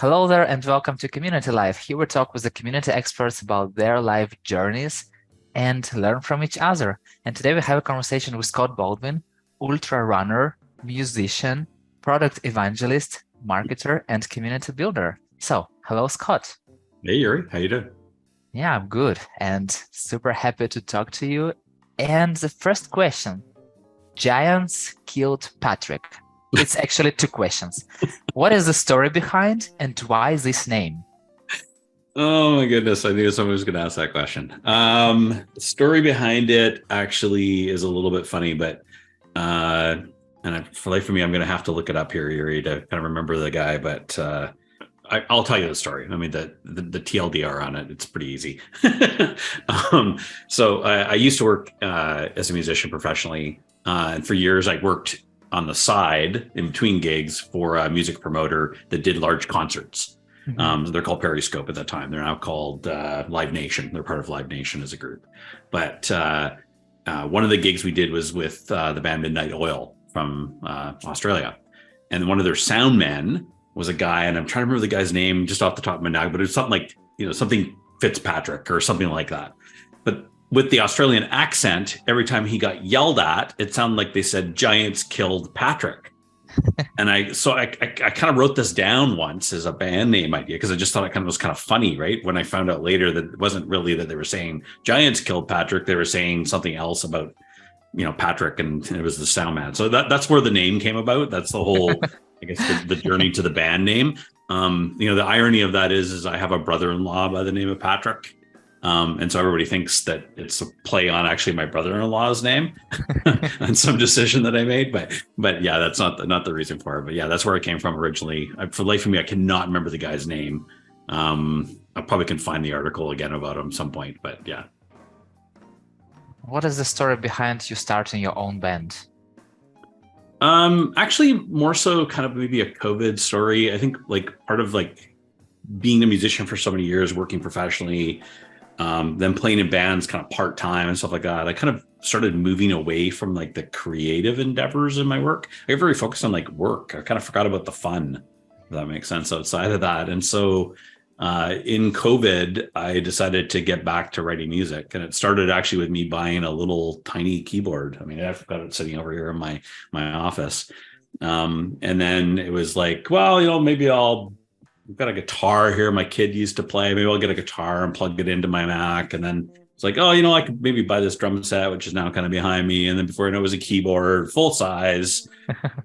Hello there and welcome to Community Life. Here we talk with the community experts about their life journeys and learn from each other. And today we have a conversation with Scott Baldwin, ultrarunner, musician, product evangelist, marketer, and community builder. So, hello, Scott. Hey Yuri, how you doing? Yeah, I'm good and super happy to talk to you. And the first question, Giants killed Patrick. It's actually two questions. What is the story behind and why this name? Oh my goodness, I knew someone was going to ask that question. The story behind it actually is a little bit funny, but for life of me, I'm going to have to look it up here, Yuri, to kind of remember the guy. But I'll tell you the story. I mean, the TLDR on it, it's pretty easy. So I used to work as a musician professionally, and for years I worked on the side in between gigs for a music promoter that did large concerts. They're called Periscope at that time. They're now called Live Nation. They're part of Live Nation as a group. But one of the gigs we did was with the band Midnight Oil from Australia. And one of their sound men was a guy, and I'm trying to remember the guy's name just off the top of my head, but it was something like, something Fitzpatrick or something like that. But with the Australian accent, every time he got yelled at, it sounded like they said Giants killed Patrick. And I kind of wrote this down once as a band name idea because I just thought it was kind of funny, right? When I found out later that it wasn't really that they were saying Giants killed Patrick, they were saying something else about, Patrick, and it was the sound man. So that's where the name came about. That's the whole, I guess, the journey to the band name. The irony of that is I have a brother-in-law by the name of Patrick. And so everybody thinks that it's a play on actually my brother-in-law's name and some decision that I made, but yeah, that's not the reason for it. But yeah, that's where it came from originally. For the life of me, I cannot remember the guy's name. I probably can find the article again about him some point, but yeah. What is the story behind you starting your own band? Actually more so kind of maybe a COVID story. I think like part of like being a musician for so many years, working professionally, then playing in bands kind of part-time and stuff like that. I kind of started moving away from like the creative endeavors in my work. I got very focused on like work. I kind of forgot about the fun, if that makes sense, outside of that. And so in COVID, I decided to get back to writing music. And it started actually with me buying a little tiny keyboard. I mean, I've got it sitting over here in my office. And then it was like, well, maybe I've got a guitar here my kid used to play. Maybe I'll get a guitar and plug it into my Mac. And then it's like, I could maybe buy this drum set, which is now kind of behind me. And then before I know it was a keyboard, full size.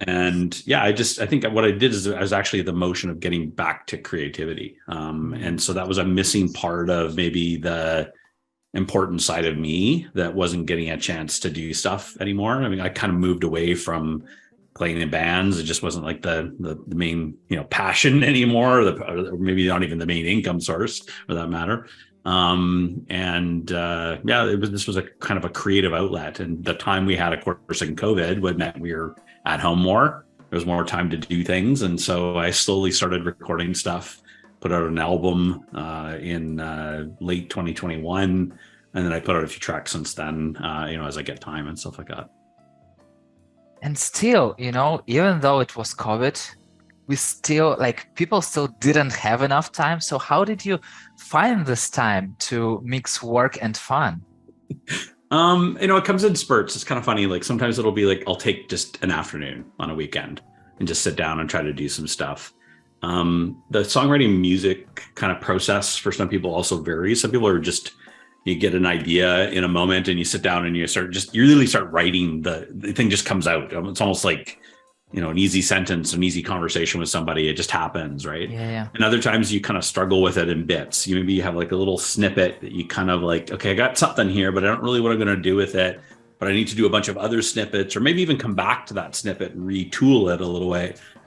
And yeah, I think what I did is I was actually the motion of getting back to creativity. And so that was a missing part of maybe the important side of me that wasn't getting a chance to do stuff anymore. I mean, I kind of moved away from playing in bands. It just wasn't like the main, passion anymore, or maybe not even the main income source for that matter. This was a kind of a creative outlet. And the time we had, of course, in COVID would meant we were at home more. There was more time to do things. And so I slowly started recording stuff, put out an album in late 2021. And then I put out a few tracks since then, as I get time and stuff like that. And still, even though it was COVID, people still didn't have enough time. So how did you find this time to mix work and fun? It comes in spurts. It's kind of funny. Like sometimes it'll be like, I'll take just an afternoon on a weekend and just sit down and try to do some stuff. The songwriting music kind of process for some people also varies. Some people are just, you get an idea in a moment and you sit down and you really start writing. The thing just comes out. It's almost like, an easy sentence, an easy conversation with somebody. It just happens, right? Yeah. And other times you kind of struggle with it in bits. Maybe you have like a little snippet that you kind of like, okay, I got something here, but I don't really know what I'm going to do with it. But I need to do a bunch of other snippets, or maybe even come back to that snippet and retool it a little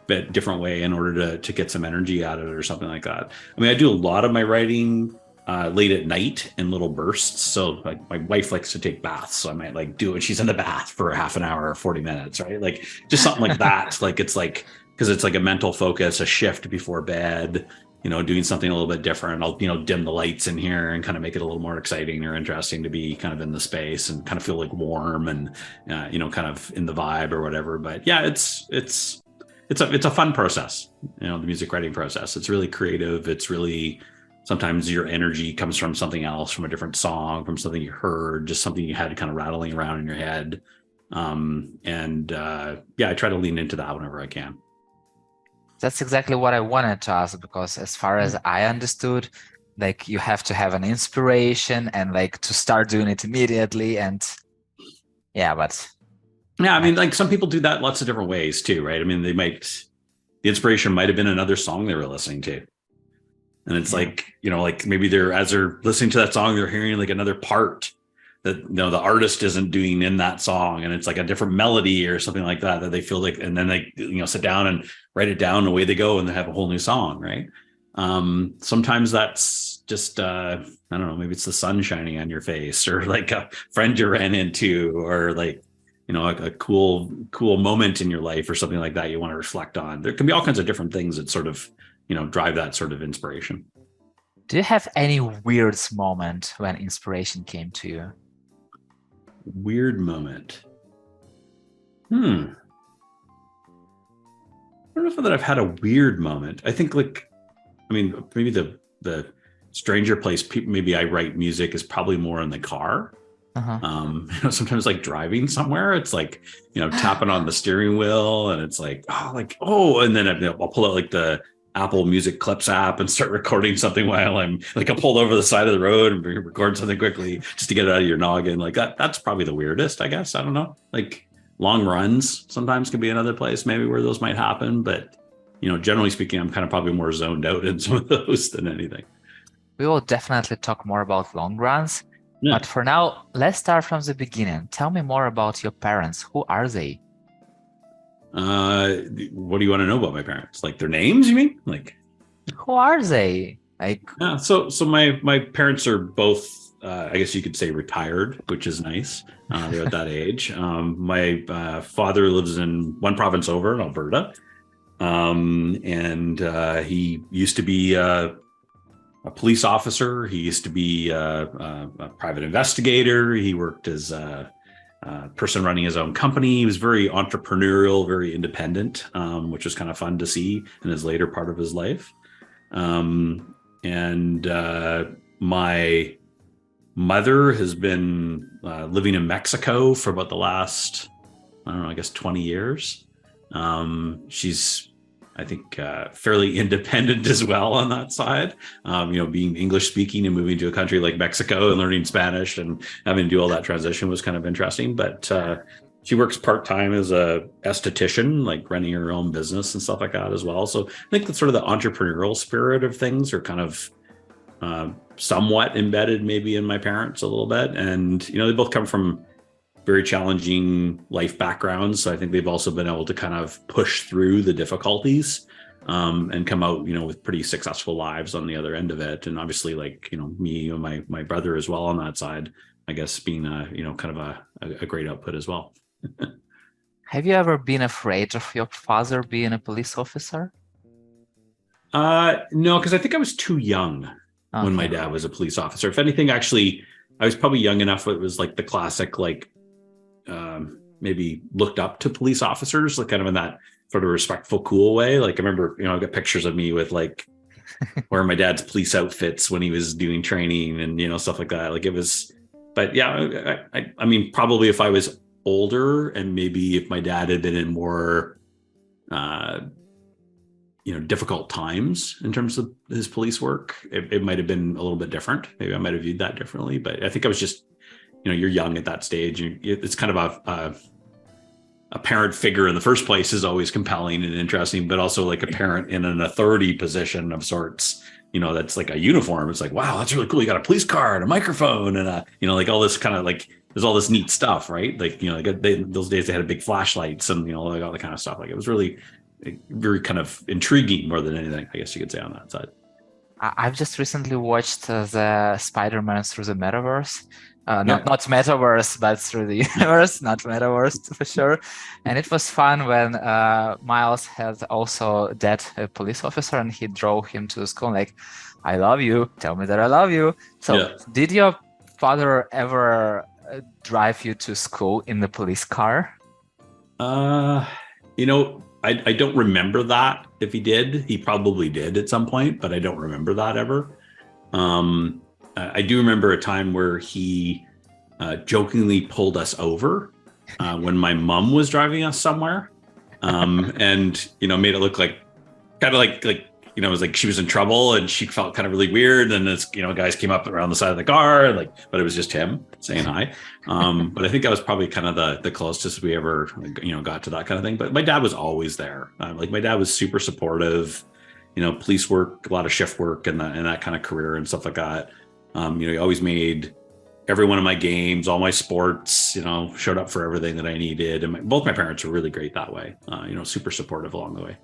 bit different way in order to get some energy out of it or something like that. I mean, I do a lot of my writing late at night in little bursts. So like my wife likes to take baths. So I might like do it. She's in the bath for half an hour or 40 minutes, right? Like just something like that. Because it's like a mental focus, a shift before bed, doing something a little bit different. I'll, dim the lights in here and kind of make it a little more exciting or interesting to be kind of in the space and kind of feel like warm and, kind of in the vibe or whatever. But yeah, it's it's a fun process. The music writing process. It's really creative. It's really sometimes your energy comes from something else, from a different song, from something you heard, just something you had kind of rattling around in your head. I try to lean into that whenever I can. That's exactly what I wanted to ask, because as far as I understood, like you have to have an inspiration and like to start doing it immediately. And but I mean, like some people do that lots of different ways too, right? I mean, the inspiration might have been another song they were listening to. And it's like, like maybe as they're listening to that song, they're hearing like another part that, the artist isn't doing in that song. And it's like a different melody or something like that they feel like, and then they, sit down and write it down, away they go, and they have a whole new song, right? Sometimes that's just, I don't know, maybe it's the sun shining on your face, or like a friend you ran into, or like, a cool moment in your life or something like that you want to reflect on. There can be all kinds of different things that sort of, drive that sort of inspiration. Do you have any weird moment when inspiration came to you? Weird moment. I don't know that I've had a weird moment. I think maybe the stranger place, maybe I write music is probably more in the car. Sometimes like driving somewhere, it's like, tapping on the steering wheel, and it's like, and then I'll pull out like the Apple Music Clips app and start recording something while I'm like, I'll pull over the side of the road and record something quickly just to get it out of your noggin. Like that's probably the weirdest, I guess. I don't know. Like long runs sometimes can be another place maybe where those might happen. But, generally speaking, I'm kind of probably more zoned out in some of those than anything. We will definitely talk more about long runs. Yeah. But for now, let's start from the beginning. Tell me more about your parents. Who are they? What do you want to know about my parents? Like their names, you mean? Like, who are they? Like, yeah. So my parents are both, I guess you could say, retired, which is nice. They're at that age. My father lives in one province over in Alberta, and he used to be a police officer. He used to be a private investigator. He worked as a person running his own company. He was very entrepreneurial, very independent, which was kind of fun to see in his later part of his life. My mother has been living in Mexico for about the last, I don't know, I guess 20 years. She's, I think, fairly independent as well on that side. Being English speaking and moving to a country like Mexico and learning Spanish and having to do all that transition was kind of interesting. But she works part-time as a esthetician, like running her own business and stuff like that as well. So I think that's sort of the entrepreneurial spirit of things are kind of somewhat embedded maybe in my parents a little bit. And, they both come from very challenging life backgrounds. So I think they've also been able to kind of push through the difficulties and come out, with pretty successful lives on the other end of it. And obviously, like, me and my brother as well on that side, I guess being kind of a great output as well. Have you ever been afraid of your father being a police officer? No, because I think I was too young when my dad was a police officer. If anything, actually, I was probably young enough. It was like the classic, like, maybe looked up to police officers, like kind of in that sort of respectful, cool way. Like I remember, I've got pictures of me with like wearing my dad's police outfits when he was doing training and, stuff like that. Like it was, but yeah, I mean, probably if I was older and maybe if my dad had been in more, difficult times in terms of his police work, it might have been a little bit different. Maybe I might have viewed that differently, but I think I was just, you're young at that stage. It's kind of a parent figure in the first place is always compelling and interesting, but also like a parent in an authority position of sorts, that's like a uniform. It's like, wow, that's really cool. You got a police car and a microphone and like all this kind of like, there's all this neat stuff, right? Like, those days they had big flashlights and, like all the kind of stuff. Like it was really very kind of intriguing more than anything, I guess you could say on that side. I've just recently watched the Spider-Man through the metaverse. Not metaverse, but through the universe, not metaverse for sure. And it was fun when Miles had also that police officer and he drove him to the school like, I love you, tell me that I love you. So did your father ever drive you to school in the police car? I I don't remember that. If he did, he probably did at some point, but I don't remember that ever. I do remember a time where he jokingly pulled us over when my mom was driving us somewhere, and made it look like kind of like it was like she was in trouble and she felt kind of really weird. And this guys came up around the side of the car, but it was just him saying hi. But I think that was probably kind of the closest we ever got to that kind of thing. But my dad was always there. My dad was super supportive. Police work, a lot of shift work, and that kind of career and stuff like that. He always made every one of my games, all my sports, showed up for everything that I needed. And both my parents were really great that way, super supportive along the way.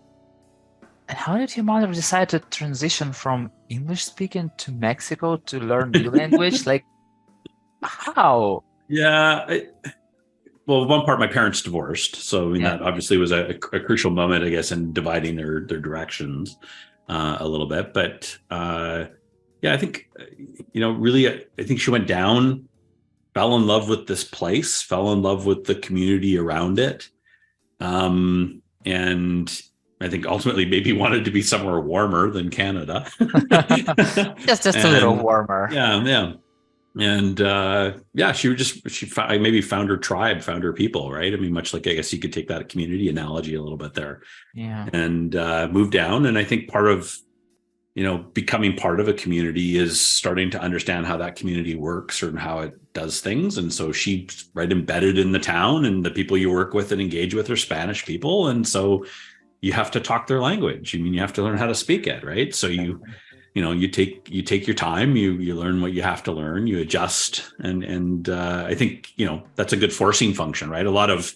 And how did your mother decide to transition from English speaking to Mexico to learn new language? Like, how? Yeah. Well, one part, my parents divorced. So that obviously was a crucial moment, I guess, in dividing their directions a little bit. But I think, really, I think she went down, fell in love with this place, fell in love with the community around it. And I think ultimately maybe wanted to be somewhere warmer than Canada. just a little warmer. Yeah. And maybe found her tribe, found her people, right? I mean, much like, I guess you could take that community analogy a little bit there. Yeah. And moved down. And I think part of becoming part of a community is starting to understand how that community works and how it does things. And so she's right embedded in the town, and the people you work with and engage with are Spanish people. And so you have to talk their language. I mean, you have to learn how to speak it, right? So you take your time, you learn what you have to learn, you adjust. And I think, that's a good forcing function, right? A lot of,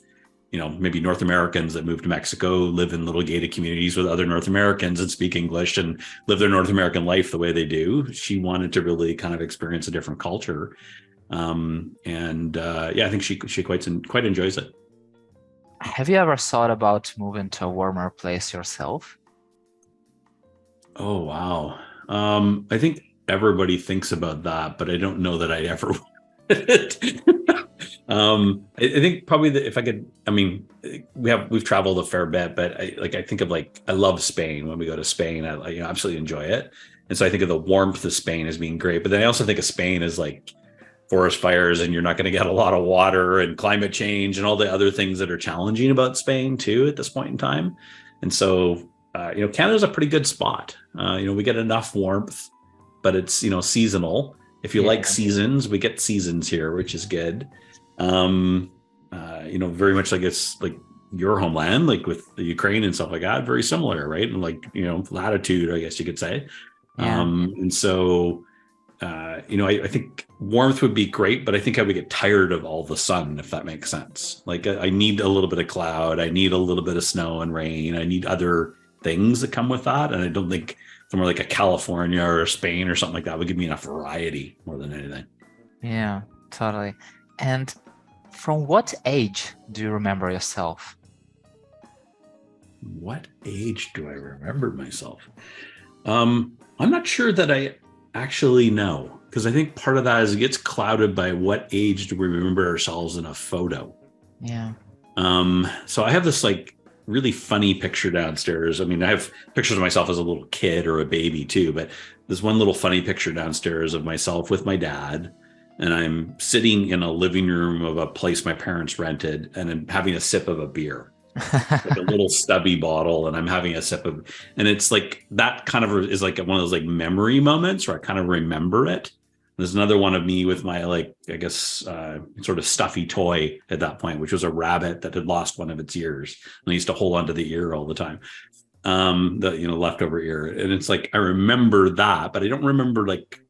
maybe North Americans that move to Mexico live in little gated communities with other North Americans and speak English and live their North American life the way they do. She wanted to really kind of experience a different culture. I think she quite enjoys it. Have you ever thought about moving to a warmer place yourself? Oh, wow. I think everybody thinks about that, but I don't know that I'd ever would. I think probably if I could, we've traveled a fair bit, but I think of I love Spain. When we go to Spain, I absolutely enjoy it. And so I think of the warmth of Spain as being great, but then I also think of Spain as forest fires, and you're not going to get a lot of water, and climate change and all the other things that are challenging about Spain too at this point in time. And so, Canada's a pretty good spot. We get enough warmth, but it's, seasonal. If you like seasons, we get seasons here, which is good. Very much like it's like your homeland, like with the Ukraine and stuff like that, very similar, right? And latitude, I guess you could say. Yeah. And so, I think warmth would be great, but I think I would get tired of all the sun, if that makes sense. I need a little bit of cloud. I need a little bit of snow and rain. I need other things that come with that. And I don't think somewhere like a California or Spain or something like that would give me enough variety more than anything. Yeah, totally. And from what age do you remember yourself? What age do I remember myself? I'm not sure that I actually know, because I think part of that is it gets clouded by what age do we remember ourselves in a photo. Yeah. So I have this really funny picture downstairs. I have pictures of myself as a little kid or a baby too, but there's one little funny picture downstairs of myself with my dad, and I'm sitting in a living room of a place my parents rented, and I'm having a sip of a beer. A little stubby bottle, and I'm having a sip of, and it's that kind of is one of those memory moments where I kind of remember it. There's another one of me with my sort of stuffy toy at that point, which was a rabbit that had lost one of its ears, and I used to hold onto the ear all the time, the leftover ear. And it's I remember that, but I don't remember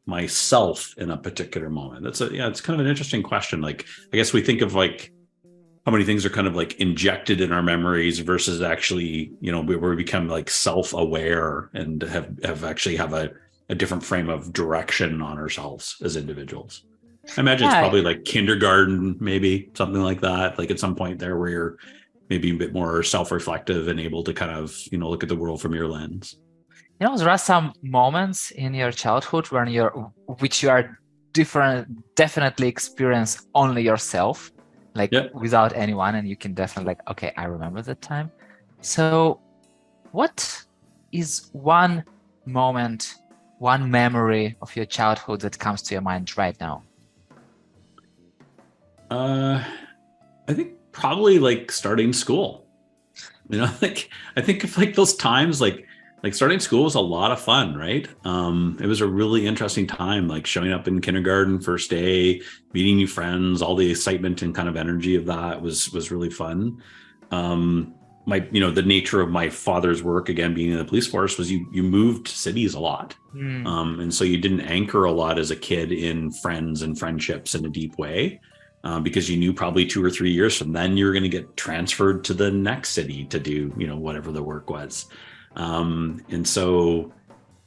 myself in a particular moment. It's kind of an interesting question. I guess we think of how many things are kind of injected in our memories versus actually, where we become self-aware and have a different frame of direction on ourselves as individuals. I imagine it's probably kindergarten, maybe something like that. At some point there where you're maybe a bit more self-reflective and able to kind of, look at the world from your lens. There are some moments in your childhood which you are definitely experience only yourself. Without anyone, and you can definitely okay, I remember that time. So, what is one moment, one memory of your childhood that comes to your mind right now? I think probably like starting school. Like I think of like those times like starting school was a lot of fun, right? It was a really interesting time, like showing up in kindergarten, first day, meeting new friends, all the excitement and kind of energy of that was really fun. My the nature of my father's work, again being in the police force, was you moved cities a lot. Mm, And so you didn't anchor a lot as a kid in friends and friendships in a deep way, because you knew probably 2 or 3 years from then you were going to get transferred to the next city to do whatever the work was. And so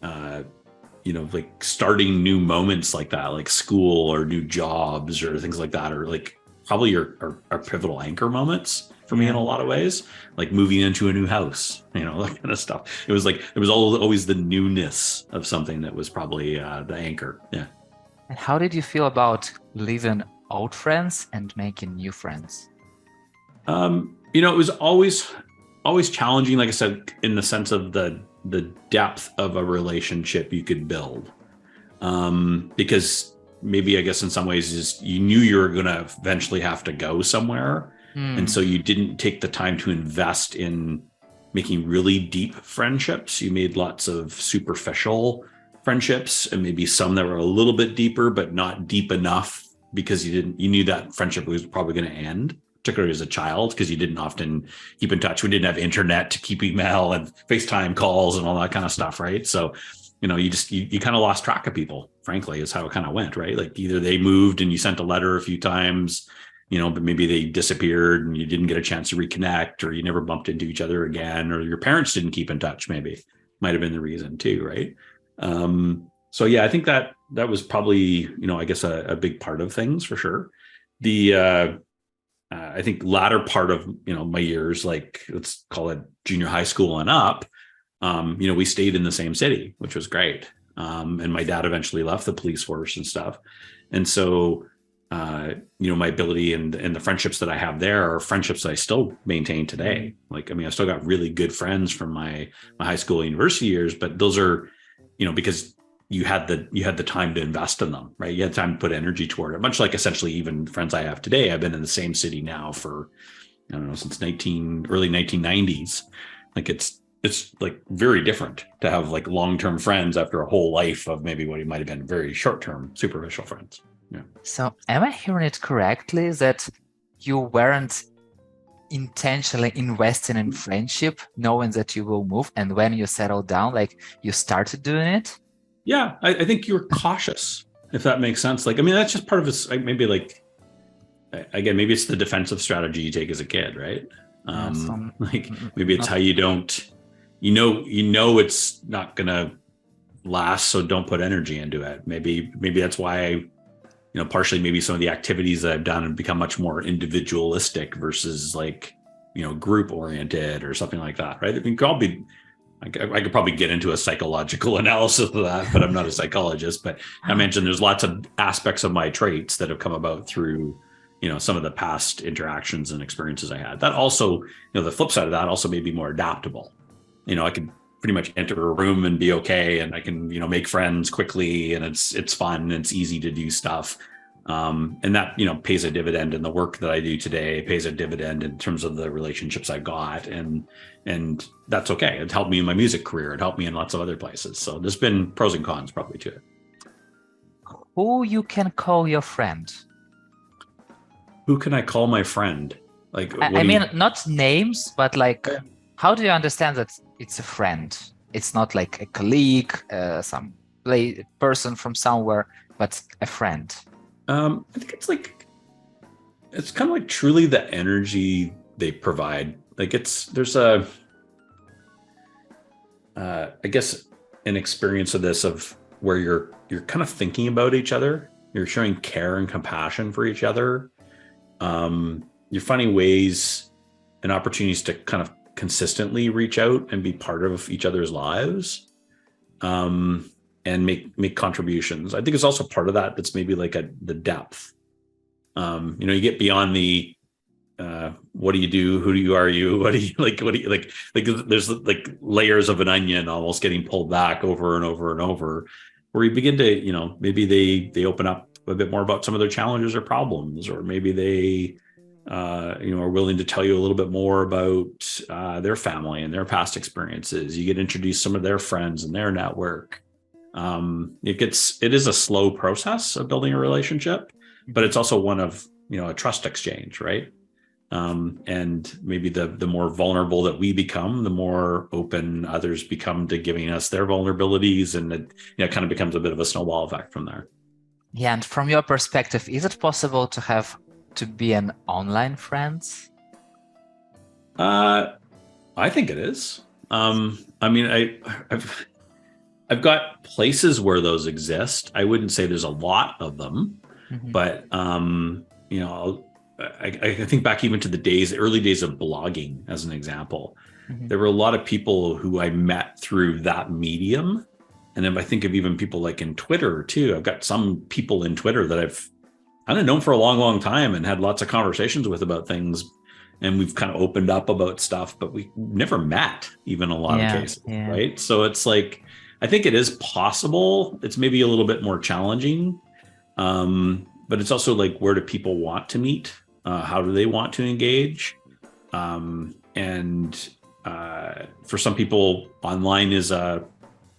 like starting new moments like that, like school or new jobs or things like that, are like probably are pivotal anchor moments for me in a yeah. lot of ways, like moving into a new house, that kind of stuff. It was like there was always the newness of something that was probably the anchor. Yeah. And how did you feel about leaving old friends and making new friends? It was always challenging, like I said, in the sense of the depth of a relationship you could build. Because maybe, I guess in some ways, is you knew you were going to eventually have to go somewhere. And so you didn't take the time to invest in making really deep friendships. You made lots of superficial friendships, and maybe some that were a little bit deeper, but not deep enough, because you knew that friendship was probably going to end, particularly as a child, because you didn't often keep in touch. We didn't have internet to keep email and FaceTime calls and all that kind of stuff, right? So, you kind of lost track of people, frankly, is how it kind of went, right? Like either they moved and you sent a letter a few times, but maybe they disappeared and you didn't get a chance to reconnect, or you never bumped into each other again, or your parents didn't keep in touch, maybe might have been the reason too, right? So yeah, I think that was probably, I guess a big part of things for sure. The I think latter part of my years, like let's call it junior high school and up, we stayed in the same city, which was great. And my dad eventually left the police force and stuff, and so my ability and the friendships that I have there are friendships that I still maintain today. Like, I mean, I still got really good friends from my high school, university years, but those are, because you had the time to invest in them, right? You had time to put energy toward it. Much like essentially even friends I have today, I've been in the same city now for, I don't know, since early 1990s. Like it's like very different to have like long-term friends after a whole life of maybe what might have been very short-term superficial friends. Yeah. So, am I hearing it correctly that you weren't intentionally investing in friendship, knowing that you will move, and when you settle down, like you started doing it? Yeah, I think you were cautious, if that makes sense. Like, I mean, that's just part of this. Maybe like, again, maybe it's the defensive strategy you take as a kid, right? Like maybe it's how you don't, it's not gonna last, so don't put energy into it. Maybe that's why partially maybe some of the activities that I've done have become much more individualistic versus like, group oriented or something like that, right? I mean, I could probably get into a psychological analysis of that, but I'm not a psychologist. But I mentioned there's lots of aspects of my traits that have come about through, some of the past interactions and experiences I had. That also, the flip side of that also made me more adaptable. I could pretty much enter a room and be okay, and I can, make friends quickly, and it's fun and it's easy to do stuff. And that, pays a dividend in the work that I do today, pays a dividend in terms of the relationships I got. And that's okay. It helped me in my music career. It helped me in lots of other places. So there's been pros and cons probably to it. Who you can call your friend? Who can I call my friend? Like, I mean, not names, but like, how do you understand that it's a friend? It's not like a colleague, some person from somewhere, but a friend. I think it's kind of like truly the energy they provide. Like there's I guess an experience of this, of where you're kind of thinking about each other. You're showing care and compassion for each other. You're finding ways and opportunities to kind of consistently reach out and be part of each other's lives, and make contributions. I think it's also part of that that's maybe like the depth. You get beyond the what do you do? Who do you are you? What do you like? What do you like? Like there's like layers of an onion almost getting pulled back over and over and over, where you begin to, maybe they open up a bit more about some of their challenges or problems, or maybe they, are willing to tell you a little bit more about their family and their past experiences. You get introduced to some of their friends and their network. It is a slow process of building a relationship, but it's also one of, a trust exchange, right? And maybe the more vulnerable that we become, the more open others become to giving us their vulnerabilities, and it kind of becomes a bit of a snowball effect from there. Yeah, and from your perspective, is it possible to be an online friend? I think it is. I mean, I've got places where those exist. I wouldn't say there's a lot of them, but I think back even to the early days of blogging, as an example. There were a lot of people who I met through that medium. And then I think of even people like in Twitter too. I've got some people in Twitter that I've known for a long, long time and had lots of conversations with about things. And we've kind of opened up about stuff, but we never met even a lot of cases, right? So it's like, I think it is possible. It's maybe a little bit more challenging. But it's also like, where do people want to meet? How do they want to engage? And for some people, online is the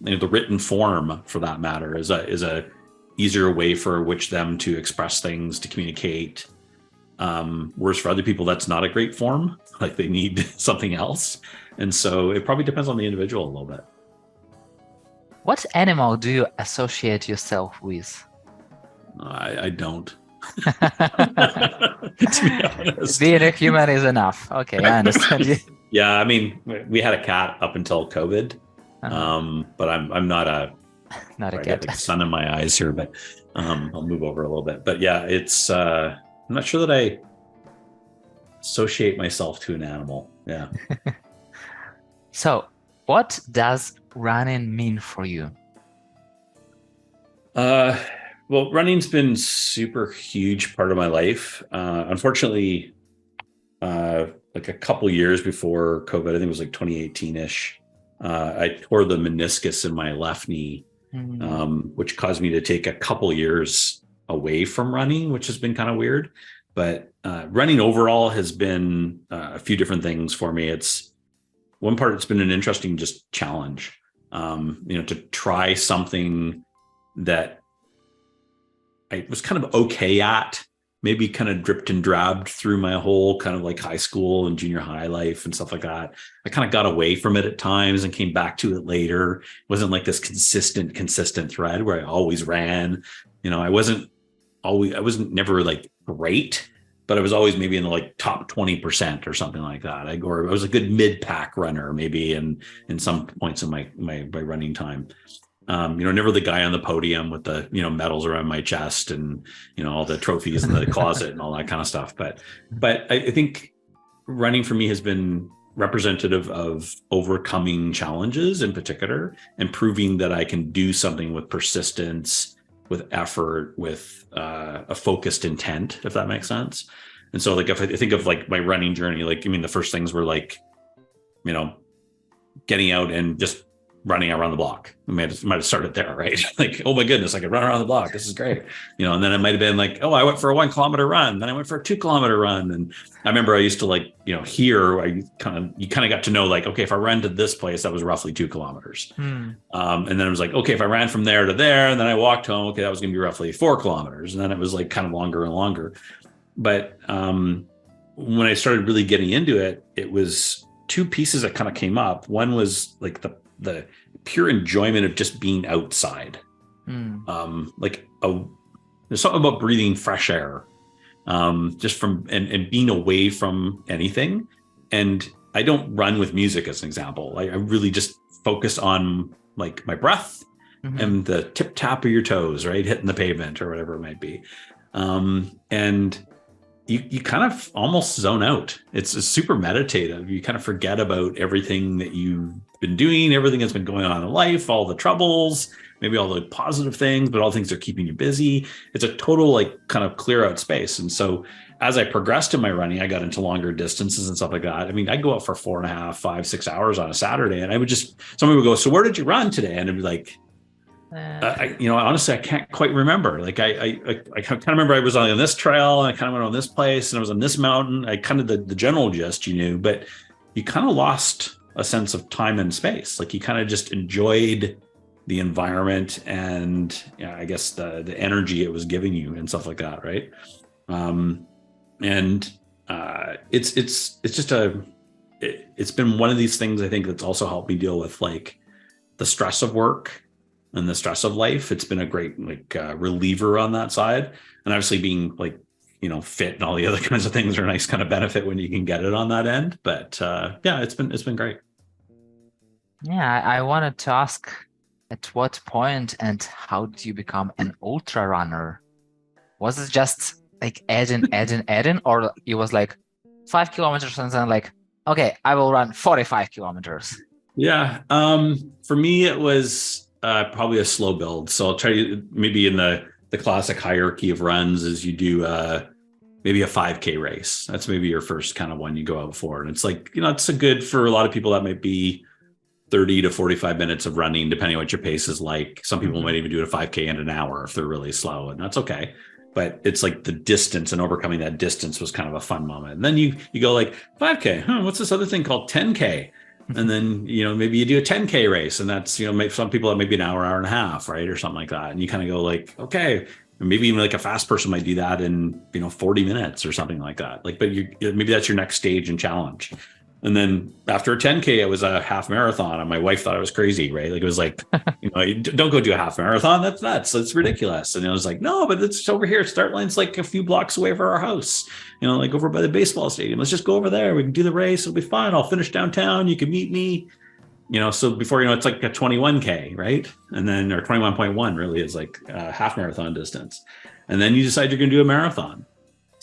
written form, for that matter, is a easier way for them to express things, to communicate. Whereas for other people, that's not a great form. Like, they need something else. And so it probably depends on the individual a little bit. What animal do you associate yourself with? I don't. To be honest, being a human is enough. Okay, I understand you. Yeah, I mean, we had a cat up until COVID, but I'm not a cat. Got the sun in my eyes here, but I'll move over a little bit. But yeah, it's I'm not sure that I associate myself to an animal. Yeah. So, what does running mean for you? Well, running's been super huge part of my life. Unfortunately, like a couple years before COVID, I think it was like 2018-ish, I tore the meniscus in my left knee, which caused me to take a couple years away from running, which has been kind of weird. But running overall has been a few different things for me. It's been an interesting just challenge, to try something that I was kind of okay at, maybe kind of dripped and drabbed through my whole kind of like high school and junior high life and stuff like that. I kind of got away from it at times and came back to it later. It wasn't like this consistent thread where I always ran. I wasn't never like great, but I was always maybe in the like top 20% or something like that. I was a good mid-pack runner, maybe in some points in my running time. Never the guy on the podium with the, medals around my chest and, all the trophies in the closet and all that kind of stuff. But I think running for me has been representative of overcoming challenges in particular, and proving that I can do something with persistence, with effort, with a focused intent, if that makes sense. And so like, if I think of like my running journey, like, the first things were like, getting out and just running around the block. I might have started there, right? Like, oh my goodness, I could run around the block. This is great. And then it might've been like, oh, I went for a 1 kilometer run. Then I went for a 2 kilometer run. And I remember I used to like, here, you kind of got to know like, okay, if I ran to this place, that was roughly 2 kilometers. And then it was like, okay, if I ran from there to there, and then I walked home, okay, that was going to be roughly 4 kilometers. And then it was like kind of longer and longer. But when I started really getting into it, it was two pieces that kind of came up. One was like the pure enjoyment of just being outside. There's something about breathing fresh air, just from and being away from anything. And I don't run with music, as an example. I really just focus on like my breath and the tip tap of your toes, right, hitting the pavement or whatever it might be. And you kind of almost zone out. It's super meditative. You kind of forget about everything that you've been doing, everything that's been going on in life, all the troubles, maybe all the positive things, but all things that are keeping you busy. It's a total like kind of clear out space. And so as I progressed in my running, I got into longer distances and stuff like that. I mean, I'd go out for 4.5, 5, 6 hours on a Saturday, and I would just, somebody would go, so where did you run today? And I'd be like, honestly, I can't quite remember. Like I kind of remember I was on this trail, and I kind of went on this place, and I was on this mountain. I kind of the general gist, but you kind of lost a sense of time and space. Like you kind of just enjoyed the environment and I guess the energy it was giving you and stuff like that, right? It's been one of these things I think that's also helped me deal with like the stress of work and the stress of life. It's been a great reliever on that side. And obviously being like, fit and all the other kinds of things are a nice kind of benefit when you can get it on that end. But it's been great. Yeah, I wanted to ask at what point and how did you become an ultra runner? Was it just like add in, or it was like 5 kilometers and then like, okay, I will run 45 kilometers? Yeah. For me, it was probably a slow build. So I'll try to maybe in the classic hierarchy of runs is you do maybe a 5K race. That's maybe your first kind of one you go out for. And it's like, it's a good for a lot of people that might be 30 to 45 minutes of running, depending on what your pace is like. Some people might even do a 5K in an hour if they're really slow, and that's okay. But it's like the distance and overcoming that distance was kind of a fun moment. And then you go like 5K, what's this other thing called 10K? And then, maybe you do a 10K race, and that's, maybe some people that maybe an hour and a half, right? Or something like that. And you kind of go like, okay, maybe even like a fast person might do that in, 40 minutes or something like that. Like, but maybe that's your next stage and challenge. And then after a 10K, it was a half marathon, and my wife thought I was crazy, right? Like it was like, don't go do a half marathon. That's nuts. That's ridiculous. And I was like, no, but it's over here. Start line's like a few blocks away from our house, like over by the baseball stadium. Let's just go over there. We can do the race. It'll be fine. I'll finish downtown. You can meet me, so before, it's like a 21K, right? And then, or 21.1 really is like a half marathon distance. And then you decide you're going to do a marathon.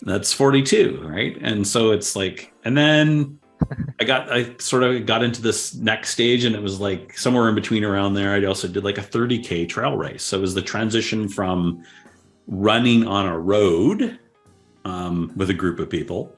That's 42, right? And so it's like, and then I sort of got into this next stage, and it was like somewhere in between around there. I also did like a 30K trail race. So it was the transition from running on a road with a group of people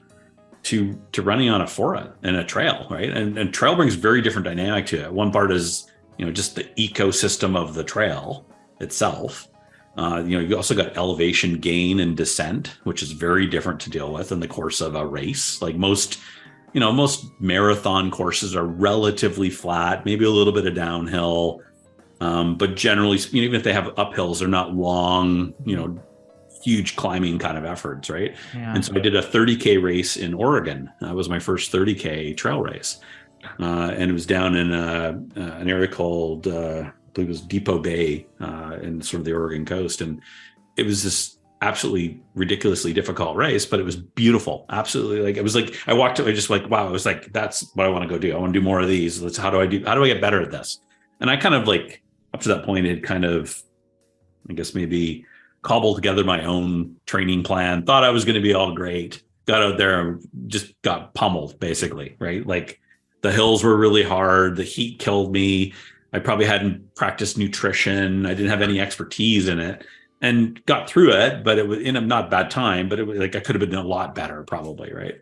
to running on a forest and a trail, right? And trail brings very different dynamic to it. One part is, just the ecosystem of the trail itself. You also got elevation gain and descent, which is very different to deal with in the course of a race. Like most marathon courses are relatively flat, maybe a little bit of downhill. But generally, even if they have uphills, they're not long, huge climbing kind of efforts, right? Yeah. And so I did a 30K race in Oregon. That was my first 30K trail race. And it was down in an area called, I believe it was Depot Bay in sort of the Oregon coast. And it was this absolutely ridiculously difficult race, but it was beautiful. Absolutely. Like, it was like, I walked away just like, wow, it was like, that's what I want to go do. I want to do more of these. How do I get better at this? And I kind of like, up to that point, had kind of, I guess maybe cobbled together my own training plan, thought I was going to be all great, got out there and just got pummeled basically, right? Like the hills were really hard. The heat killed me. I probably hadn't practiced nutrition. I didn't have any expertise in it. And got through it, but it was in a not bad time, but it was like I could have been a lot better probably, right?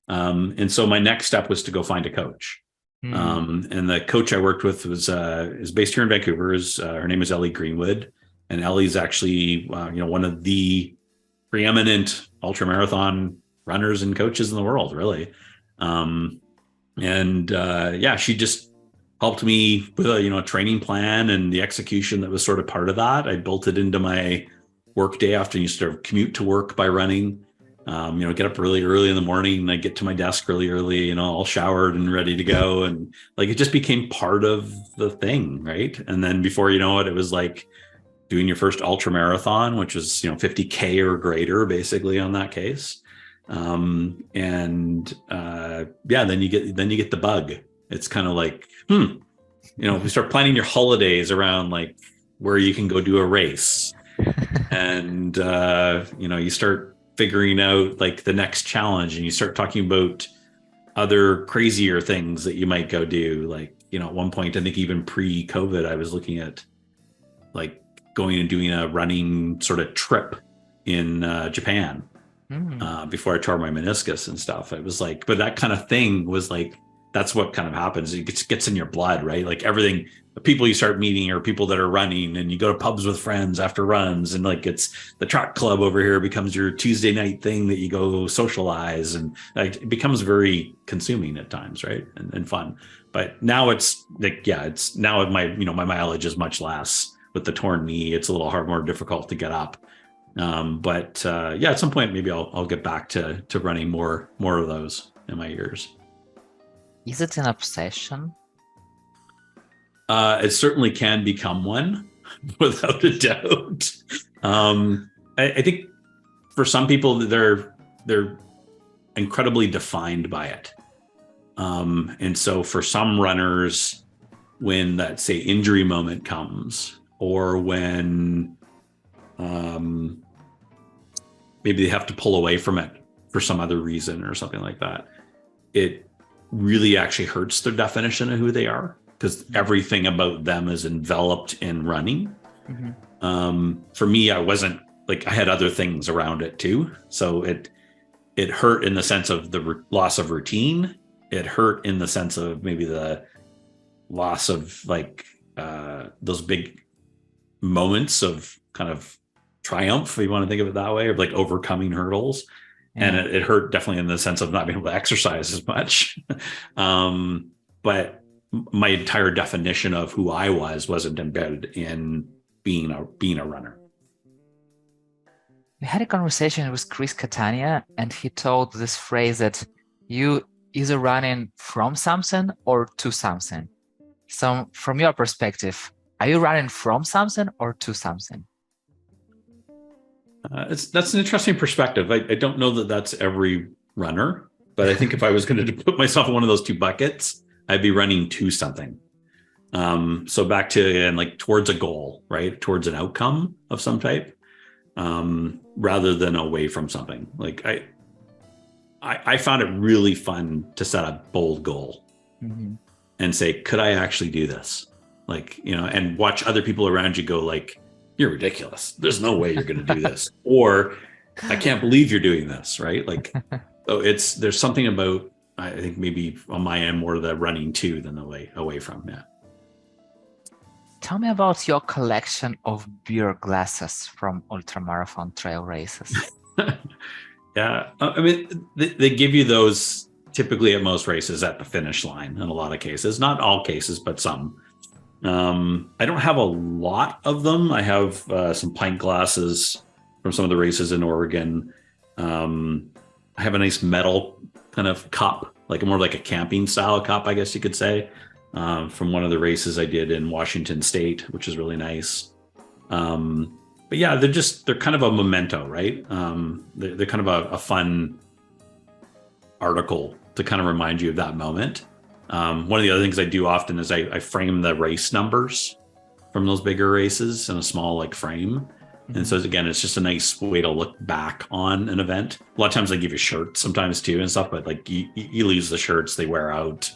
And so my next step was to go find a coach. And the coach I worked with was is based here in Vancouver. Her name is Ellie Greenwood, and Ellie's actually one of the preeminent ultramarathon runners and coaches in the world, really. She just helped me with a training plan and the execution that was sort of part of that. I built it into my work day after you sort of commute to work by running. Get up really early in the morning, and I get to my desk really early, all showered and ready to go. And like, it just became part of the thing. Right. And then before you know it, it was like doing your first ultra marathon, which was, 50K or greater basically on that case. Then you get the bug. It's kind of like, we start planning your holidays around like where you can go do a race. And, you start figuring out like the next challenge, and you start talking about other crazier things that you might go do. Like, at one point, I think even pre-COVID, I was looking at like going and doing a running sort of trip in Japan before I tore my meniscus and stuff. It was like, but that kind of thing was like, that's what kind of happens. It gets in your blood, right? Like everything, the people you start meeting are people that are running, and you go to pubs with friends after runs, and like it's the track club over here becomes your Tuesday night thing that you go socialize, and like it becomes very consuming at times, right? And fun. But now it's like, yeah, it's now my my mileage is much less with the torn knee. It's a little more difficult to get up. But yeah, at some point maybe I'll get back to running more of those in my years. Is it an obsession? It certainly can become one, without a doubt. I think for some people they're incredibly defined by it, and so for some runners, when that say injury moment comes, or when maybe they have to pull away from it for some other reason or something like that, it really actually hurts their definition of who they are, because everything about them is enveloped in running. For me, I wasn't like, I had other things around it too. So it hurt in the sense of the loss of routine. It hurt in the sense of maybe the loss of like those big moments of kind of triumph, if you want to think of it that way, of like overcoming hurdles. And it hurt definitely in the sense of not being able to exercise as much. But my entire definition of who I wasn't embedded in being a runner. We had a conversation with Chris Catania, and he told this phrase that you either running from something or to something. So from your perspective, are you running from something or to something? That's an interesting perspective. I don't know that that's every runner, but I think if I was going to put myself in one of those two buckets, I'd be running to something. So back to, and like towards a goal, right? Towards an outcome of some type, rather than away from something. Like I found it really fun to set a bold goal and say, could I actually do this? Like, and watch other people around you go like, you're ridiculous. There's no way you're going to do this. Or I can't believe you're doing this. Right. Like, so there's something about, I think maybe on my end, more the running to than the away from. Yeah. Tell me about your collection of beer glasses from ultramarathon trail races. Yeah. I mean, they give you those typically at most races at the finish line in a lot of cases, not all cases, but some. I don't have a lot of them. I have some pint glasses from some of the races in Oregon. I have a nice metal kind of cup, like more like a camping style cup, I guess you could say, from one of the races I did in Washington State, which is really nice. But yeah, they're kind of a memento, right? They're kind of a fun article to kind of remind you of that moment. One of the other things I do often is I frame the race numbers from those bigger races in a small like frame. And so again, it's just a nice way to look back on an event. A lot of times they give you shirts sometimes too and stuff, but like you lose the shirts, they wear out,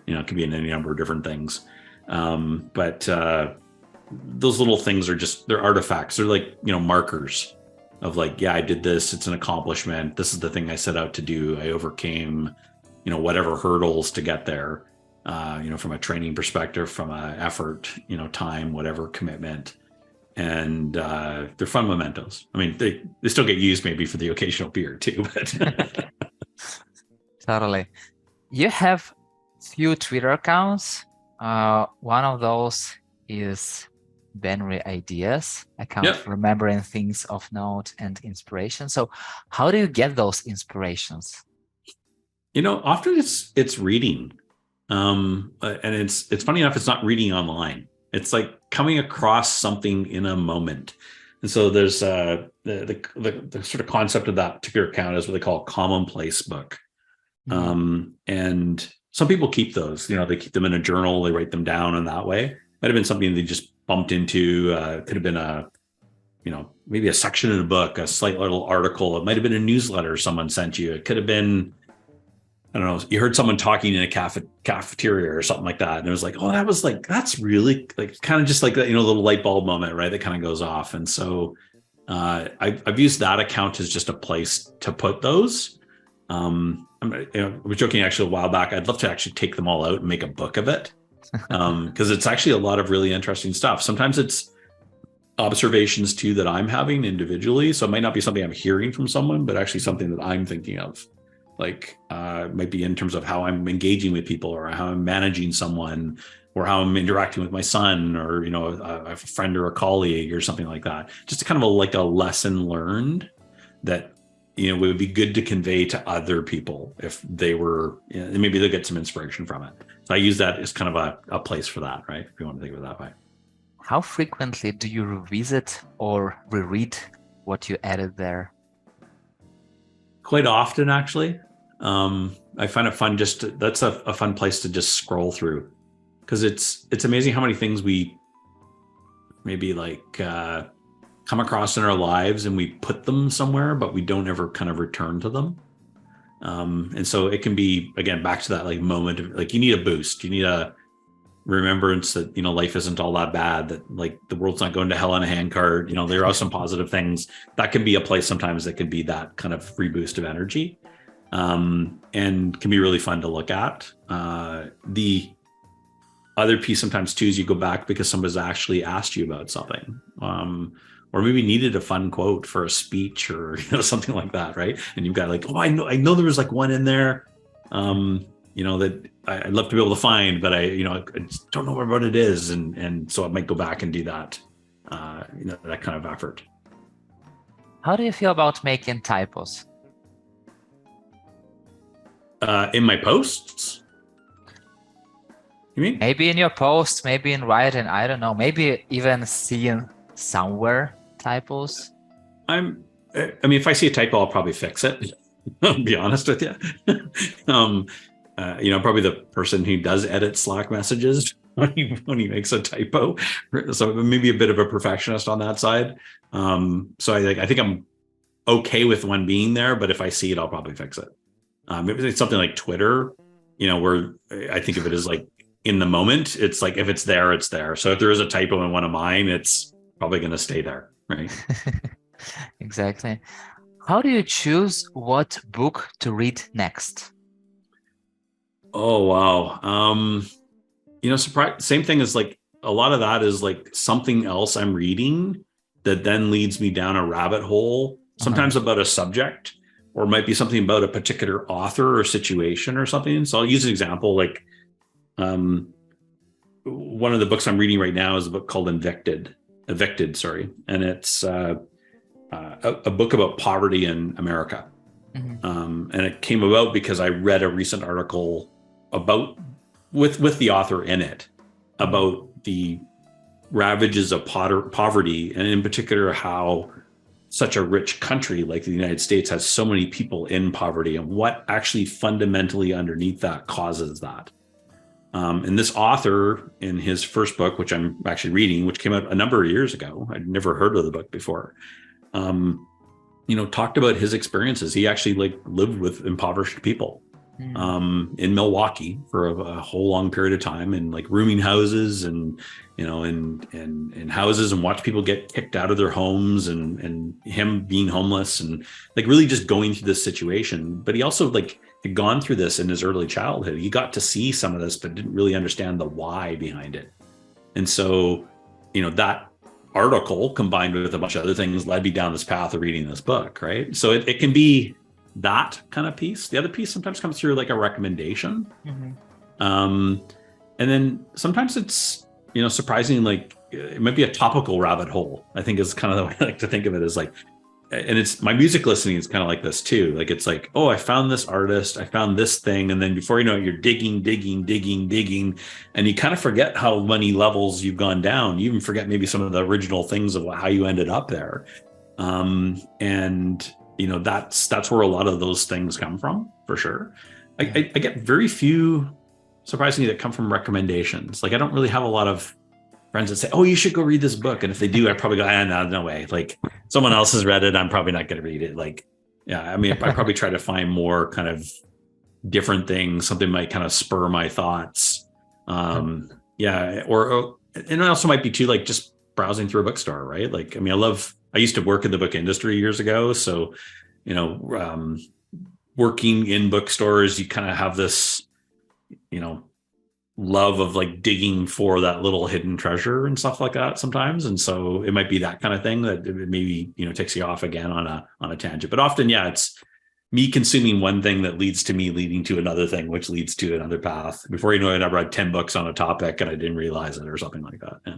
it could be in any number of different things. But those little things they're artifacts. They're like, markers of like, yeah, I did this. It's an accomplishment. This is the thing I set out to do. I overcame, whatever hurdles to get there, from a training perspective, from a effort, time, whatever commitment. And they're fun mementos. I mean, they still get used maybe for the occasional beer too, but Totally. You have few Twitter accounts. One of those is Benry Ideas, account remembering things of note and inspiration. So how do you get those inspirations? Often it's reading. And it's funny enough, it's not reading online. It's like coming across something in a moment. And so there's the sort of concept of that particular account is what they call commonplace book. And some people keep those, they keep them in a journal, they write them down in that way. Might have been something they just bumped into. Could have been maybe a section in a book, a slight little article. It might have been a newsletter someone sent you. It could have been I don't know, you heard someone talking in a cafeteria or something like that. And it was like, oh, that's really like kind of just like that, little light bulb moment, right? That kind of goes off. And so I've used that account as just a place to put those. I was joking actually a while back. I'd love to actually take them all out and make a book of it. Because it's actually a lot of really interesting stuff. Sometimes it's observations too that I'm having individually. So it might not be something I'm hearing from someone, but actually something that I'm thinking of. Like might be in terms of how I'm engaging with people, or how I'm managing someone, or how I'm interacting with my son, or a friend or a colleague or something like that. Just kind of like a lesson learned that would be good to convey to other people if they were, maybe they'll get some inspiration from it. So I use that as kind of a place for that, right? If you want to think of it that way. How frequently do you revisit or reread what you added there? Quite often, actually. I find it fun. That's a fun place to just scroll through, because it's amazing how many things we maybe come across in our lives and we put them somewhere, but we don't ever kind of return to them. And so it can be, again, back to that moment of you need a boost, you need a remembrance that, life isn't all that bad, that the world's not going to hell in a handcart. There are some positive things. That can be a place sometimes that can be that kind of reboost of energy, and can be really fun to look at. The other piece sometimes too is you go back because somebody's actually asked you about something, or maybe needed a fun quote for a speech, or something like that, right? And you've got I know there was one in there, that I'd love to be able to find, but I just don't know what it is, and so I might go back and do that, that kind of effort. How do you feel about making typos? In my posts? You mean? Maybe in your post, maybe in writing, I don't know. Maybe even seeing somewhere typos. If I see a typo, I'll probably fix it. I'll be honest with you. Probably the person who does edit Slack messages when he makes a typo. So maybe a bit of a perfectionist on that side. So I think I'm okay with one being there, but if I see it, I'll probably fix it. Maybe it's something like Twitter, where I think of it as in the moment, it's if it's there, it's there. So if there is a typo in one of mine, it's probably going to stay there, right? Exactly. How do you choose what book to read next? Oh, wow. Same thing as a lot of that is something else I'm reading that then leads me down a rabbit hole, sometimes about a subject, or it might be something about a particular author or situation or something. So I'll use an example. One of the books I'm reading right now is a book called Evicted, and it's a book about poverty in America. And it came about because I read a recent article with the author in it about the ravages of poverty, and in particular how such a rich country like the United States has so many people in poverty, and what actually fundamentally underneath that causes that. And this author, in his first book, which I'm actually reading, which came out a number of years ago, I'd never heard of the book before, talked about his experiences. He actually lived with impoverished people in Milwaukee for a whole long period of time, and rooming houses and in houses, and watch people get kicked out of their homes, and him being homeless, and really just going through this situation. But he also had gone through this in his early childhood. He got to see some of this, but didn't really understand the why behind it. And so, that article combined with a bunch of other things led me down this path of reading this book, right? So it can be that kind of piece. The other piece sometimes comes through a recommendation. And then sometimes it's, surprisingly, it might be a topical rabbit hole, I think is kind of the way I like to think of it, as and it's my music listening is kind of like this too. It's oh, I found this artist, I found this thing. And then before you know it, you're digging. And you kind of forget how many levels you've gone down. You even forget maybe some of the original things of how you ended up there. And that's where a lot of those things come from, for sure. I get very few, surprisingly, that come from recommendations. I don't really have a lot of friends that say, oh, you should go read this book. And if they do, I probably go, no way. Someone else has read it, I'm probably not going to read it. I probably try to find more kind of different things. Something might kind of spur my thoughts. Yeah. Or and it also might be too, like just browsing through a bookstore, right? Like, I mean, I used to work in the book industry years ago. So, you know, working in bookstores, you kind of have this, you know, love of like digging for that little hidden treasure and stuff like that sometimes. And so it might be that kind of thing that maybe, you know, takes you off again on a tangent. But often, yeah, it's me consuming one thing that leads to me leading to another thing, which leads to another path. Before you know it, I read 10 books on a topic and I didn't realize it or something like that. Yeah.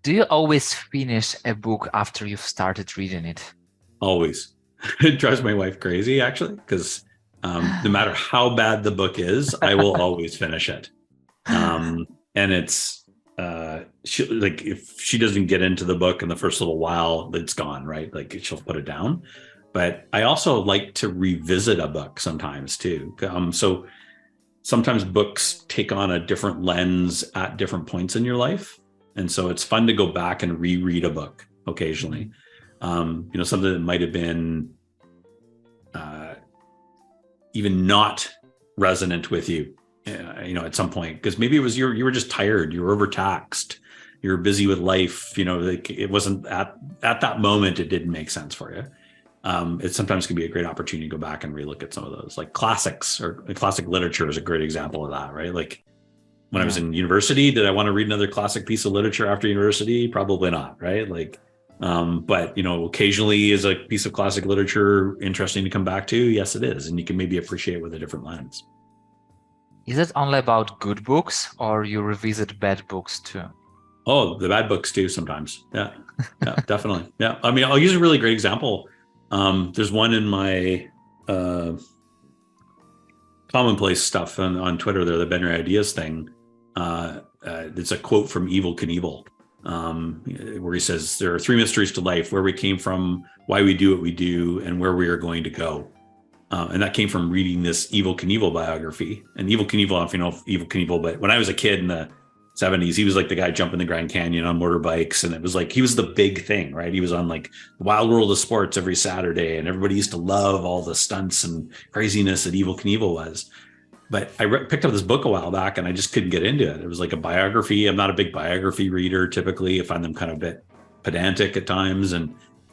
Do you always finish a book after you've started reading it? Always. It drives my wife crazy, actually, because no matter how bad the book is, I will always finish it. And it's like if she doesn't get into the book in the first little while, it's gone, right? Like she'll put it down. But I also like to revisit a book sometimes too. So sometimes books take on a different lens at different points in your life. And so it's fun to go back and reread a book occasionally. You know, something that might have been even not resonant with you, you know, at some point, because maybe it was you were just tired, you were overtaxed, you were busy with life, you know, like it wasn't at that moment, it didn't make sense for you. It sometimes can be a great opportunity to go back and relook at some of those, like classics, or classic literature is a great example of that, right? Like when I was in university, did I want to read another classic piece of literature after university? Probably not, right? Like, but you know, occasionally is a piece of classic literature interesting to come back to? Yes, it is. And you can maybe appreciate with a different lens. Is it only about good books, or you revisit bad books too? Oh, the bad books too sometimes. Yeah, yeah, definitely. Yeah. I mean, I'll use a really great example. There's one in my commonplace stuff on Twitter there, the Better Ideas thing. It's a quote from Evel Knievel, where he says, there are three mysteries to life: where we came from, why we do what we do, and where we are going to go. And that came from reading this Evel Knievel biography. And Evel Knievel, I don't know if you know Evel Knievel, but when I was a kid in the 70s, he was like the guy jumping the Grand Canyon on motorbikes. And it was like, he was the big thing, right? He was on like the Wild World of Sports every Saturday. And everybody used to love all the stunts and craziness that Evel Knievel was. But I picked up this book a while back and I just couldn't get into it. It was like a biography. I'm not a big biography reader typically. I find them kind of a bit pedantic at times.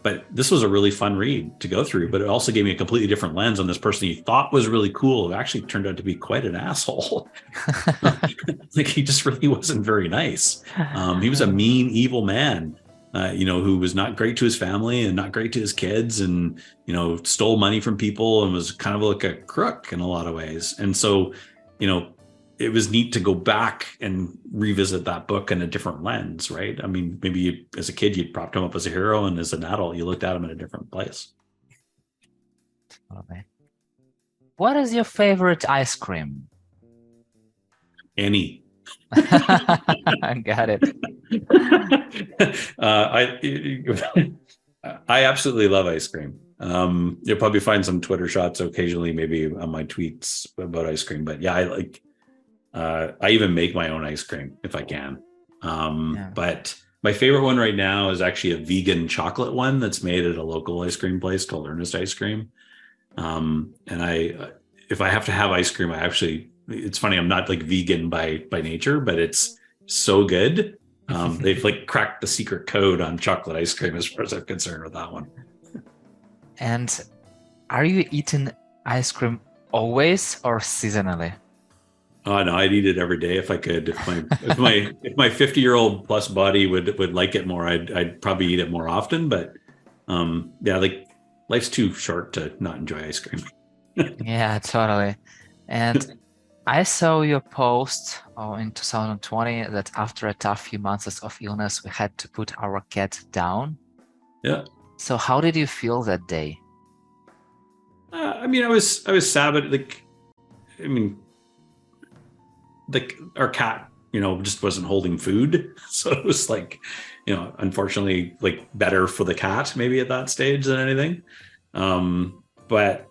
But this was a really fun read to go through, but it also gave me a completely different lens on this person you thought was really cool. It actually turned out to be quite an asshole. Like he just really wasn't very nice. He was a mean, evil man, you know, who was not great to his family and not great to his kids, and, you know, stole money from people and was kind of like a crook in a lot of ways. And so, you know, it was neat to go back and revisit that book in a different lens, right? I mean, maybe as a kid, you'd propped him up as a hero, and as an adult, you looked at him in a different place. Okay. What is your favorite ice cream? Any. I got it. I absolutely love ice cream. You'll probably find some Twitter shots occasionally, maybe on my tweets about ice cream, but yeah, I even make my own ice cream if I can. But my favorite one right now is actually a vegan chocolate one that's made at a local ice cream place called Ernest Ice Cream. And if I have to have ice cream, it's funny, I'm not like vegan by nature, but it's so good. They've like cracked the secret code on chocolate ice cream as far as I'm concerned with that one. And are you eating ice cream always or seasonally? Oh no, I'd eat it every day if I could. If my 50-year-old plus body would like it more, I'd probably eat it more often. But yeah, like life's too short to not enjoy ice cream. Yeah, totally. And I saw your post in 2020 that after a tough few months of illness, we had to put our cat down. Yeah. So how did you feel that day? I mean, I was sad, but like our cat, you know, just wasn't holding food. So it was like, you know, unfortunately, like better for the cat maybe at that stage than anything. But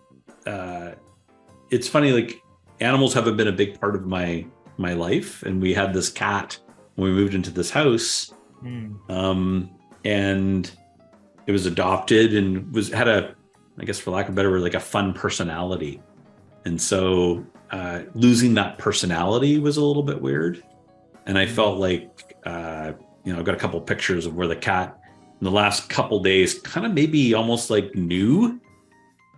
it's funny, like animals haven't been a big part of my life. And we had this cat when we moved into this house. And it was adopted and had I guess for lack of a better word, like a fun personality. And so losing that personality was a little bit weird. And I felt like, I've got a couple of pictures of where the cat in the last couple days kind of maybe almost like knew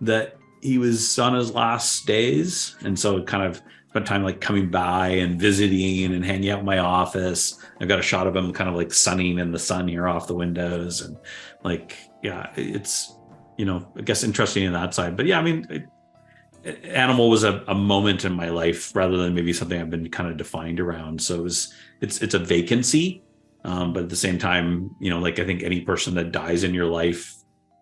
that he was on his last days. And so kind of spent time like coming by and visiting and hanging out in my office. I've got a shot of him kind of like sunning in the sun here off the windows. And like, yeah, it's, I guess interesting in that side. But yeah, I mean, animal was a moment in my life rather than maybe something I've been kind of defined around. So it's a vacancy. But at the same time, like I think any person that dies in your life,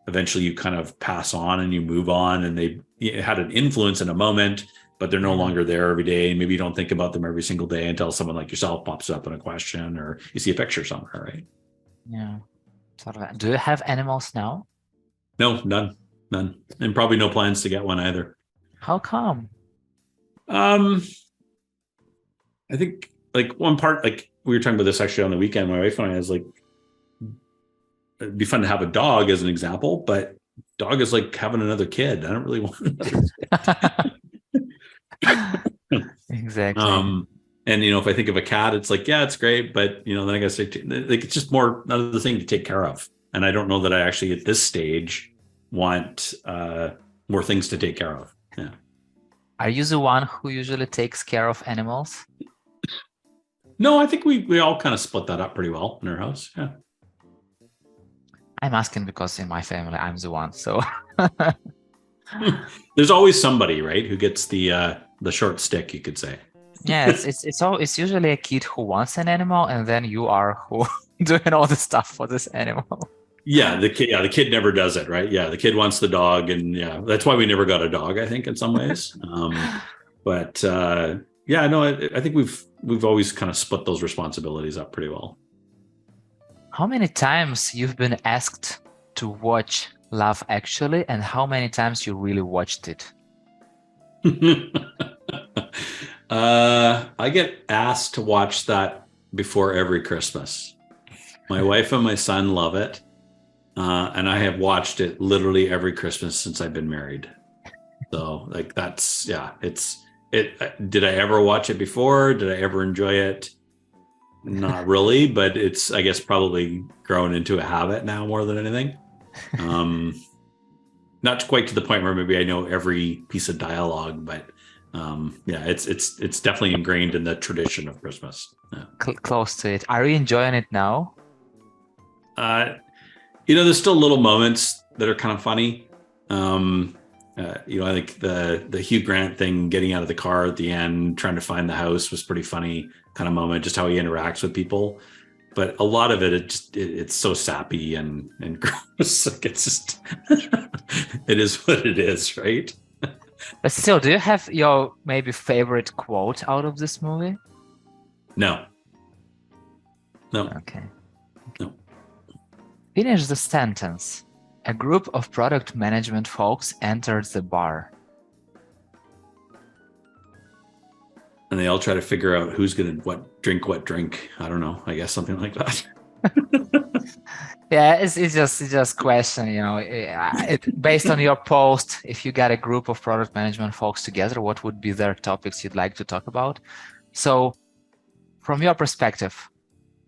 eventually you kind of pass on and you move on, and they had an influence in a moment, but they're no longer there every day. Maybe you don't think about them every single day until someone like yourself pops up in a question or you see a picture somewhere, right? Yeah. Totally. Do you have animals now? No, none. And probably no plans to get one either. How come? I think like one part, like we were talking about this actually on the weekend, my wife and I was like, it'd be fun to have a dog as an example, but dog is like having another kid. I don't really want another kid. Exactly. And if I think of a cat, it's like, yeah, it's great, but then I guess like it's just more another thing to take care of. And I don't know that I actually at this stage want more things to take care of. Yeah. Are you the one who usually takes care of animals? No, I think we all kind of split that up pretty well in our house. Yeah. I'm asking because in my family, I'm the one. So there's always somebody, right, who gets the short stick, you could say. Yeah, it's usually a kid who wants an animal, and then you are who doing all the stuff for this animal. Yeah, the kid never does it, right? Yeah, the kid wants the dog, and yeah, that's why we never got a dog, I think, in some ways. But yeah, no, I think we've always kind of split those responsibilities up pretty well. How many times you've been asked to watch Love Actually, and how many times you really watched it? I get asked to watch that before every Christmas. My wife and my son love it. And I have watched it literally every Christmas since I've been married. So like that's, yeah, did I ever watch it before? Did I ever enjoy it? Not really, but it's, I guess, probably grown into a habit now more than anything. Not quite to the point where maybe I know every piece of dialogue, but yeah, it's definitely ingrained in the tradition of Christmas. Yeah. Close to it. Are you enjoying it now? There's still little moments that are kind of funny. I think the Hugh Grant thing, getting out of the car at the end, trying to find the house, was pretty funny kind of moment, just how he interacts with people. But a lot of it's so sappy and gross. Like it's just, it is what it is, right? But still, do you have your maybe favorite quote out of this movie? No. Okay. No. Finish the sentence. A group of product management folks entered the bar. And they all try to figure out who's going to what drink. I don't know. I guess something like that. Yeah, it's just question, based on your post, if you got a group of product management folks together, what would be their topics you'd like to talk about? So from your perspective,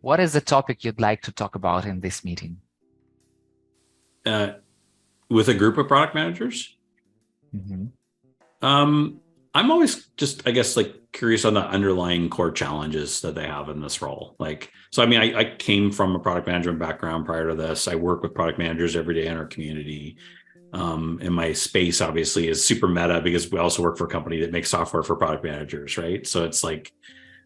what is the topic you'd like to talk about in this meeting? With a group of product managers? Mm-hmm. I'm always just, I guess, like curious on the underlying core challenges that they have in this role. Like, so, I mean, I came from a product management background prior to this. I work with product managers every day in our community. And my space obviously is super meta because we also work for a company that makes software for product managers, right? So it's like,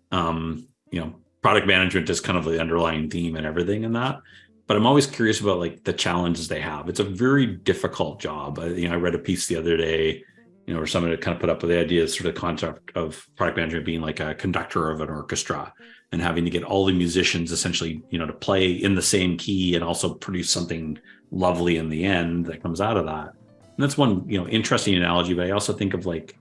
product management is kind of the underlying theme and everything in that. But I'm always curious about like the challenges they have. It's a very difficult job. I read a piece the other day, where someone had kind of put up with the idea, sort of concept of product management being like a conductor of an orchestra and having to get all the musicians essentially, to play in the same key and also produce something lovely in the end that comes out of that. And that's one, interesting analogy. But I also think of like,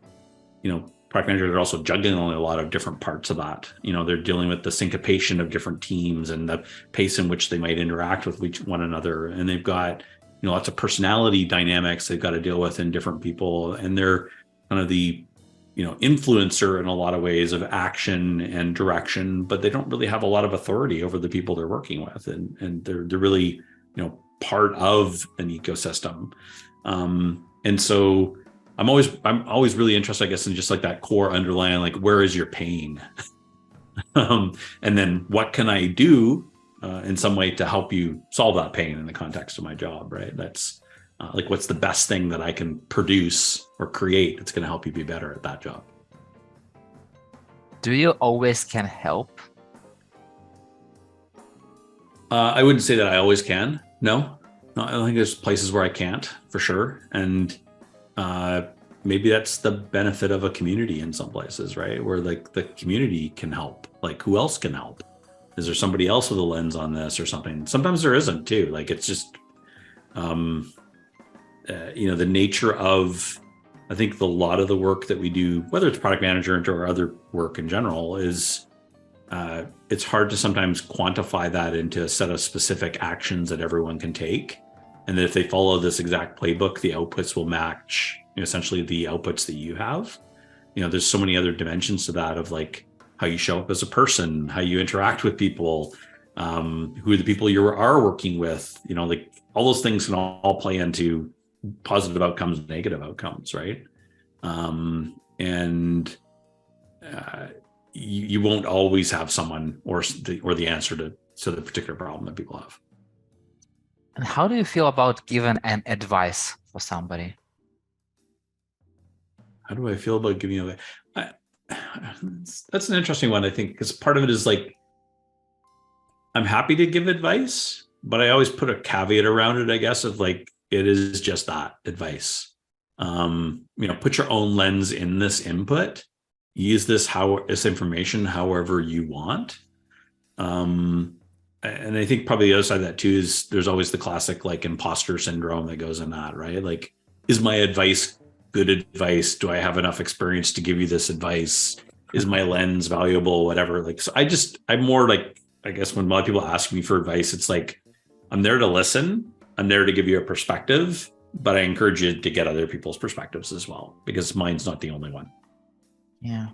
product managers are also juggling a lot of different parts of that. They're dealing with the syncopation of different teams and the pace in which they might interact with one another. And they've got, lots of personality dynamics they've got to deal with in different people. And they're kind of the influencer in a lot of ways of action and direction, but they don't really have a lot of authority over the people they're working with, and they're really part of an ecosystem. And so I'm always really interested, I guess, in just like that core underlying, like, where is your pain? And then what can I do in some way to help you solve that pain in the context of my job, right? That's like, what's the best thing that I can produce or create that's going to help you be better at that job? Do you always can help? I wouldn't say that I always can. No, I think there's places where I can't, for sure. And maybe that's the benefit of a community in some places, right? Where like the community can help. Like, who else can help? Is there somebody else with a lens on this or something? Sometimes there isn't too. Like, it's just, the nature of, I think a lot of the work that we do, whether it's product manager or other work in general, is it's hard to sometimes quantify that into a set of specific actions that everyone can take. And that if they follow this exact playbook, the outputs will match essentially the outputs that you have. There's so many other dimensions to that, of like how you show up as a person, how you interact with people, who are the people you are working with, like all those things can all play into positive outcomes, negative outcomes, right? And you won't always have someone or the answer to the particular problem that people have. And how do you feel about giving an advice for somebody? How do I feel about giving away? That's an interesting one, I think, because part of it is like, I'm happy to give advice, but I always put a caveat around it, I guess, of like, it is just that advice. Put your own lens in this input. Use this information however you want. And I think probably the other side of that too is there's always the classic like imposter syndrome that goes in that, right? Like, is my advice good advice? Do I have enough experience to give you this advice? Is my lens valuable? Whatever. Like, so I'm more like, I guess when a lot of people ask me for advice, it's like, I'm there to listen. I'm there to give you a perspective, but I encourage you to get other people's perspectives as well, because mine's not the only one. Yeah.